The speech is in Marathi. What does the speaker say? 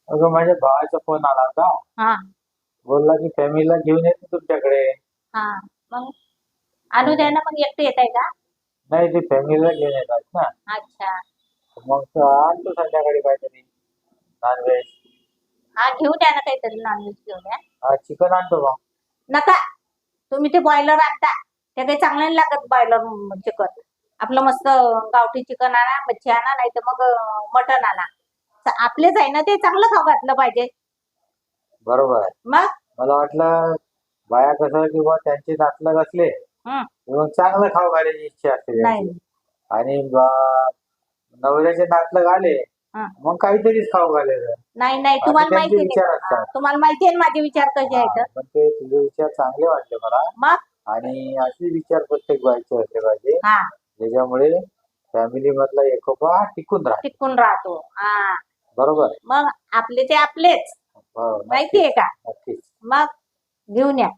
अगं माझ्या भावाचा फोन आला होता. हा बोलला की फॅमिलीला घेऊन येतो तुमच्याकडे. हा मग आणू द्या ना. मग एकटे येत आहे का? नाही, ते फॅमिलीला घेऊन येतात ना. अच्छा. मग तो आणतो संध्याकाळी काहीतरी नॉनव्हेज. हा घेऊ द्या ना काहीतरी नॉनव्हेज घेऊ द्या. चिकन आणतो मग. नका. तुम्ही ते बॉयलर आणता ते काही चांगलं नाही लागत. बॉयलर चिकन आपलं मस्त गावठी चिकन आणा, मच्छी आणा, नाही तर मग मटन आणा. आपलेच आहे ना ते, चांगलं खाऊ घातलं पाहिजे. बरोबर आहे. मग मला वाटलं बाया कसं की बा त्यांचे नातलग असले हं, की मग चांगलं खाऊ घालायची इच्छा असते नाही त्यांची. आणि नवऱ्याचे नातलग आले हं. मग काहीतरीच खाऊ घालायचं नाही नाही असे तुम्हाला त्यांचे माहिती विचार नाही. असतात. तुम्हाला माहिती आहे ना माझे विचार कसे हा, आहेत. पण ते तुझे विचार चांगले वाटले मला. मग आणि असे विचार प्रत्येक बाईचे असले पाहिजे हा ज्याच्यामुळे फॅमिली मधला एकोपा टिकून राहतो. टिकून राहतो. हा बरोबर आहे. मग आपले ते आपलेच हो, नक्कीच माहितीये का? नक्कीच. मग घेऊन या.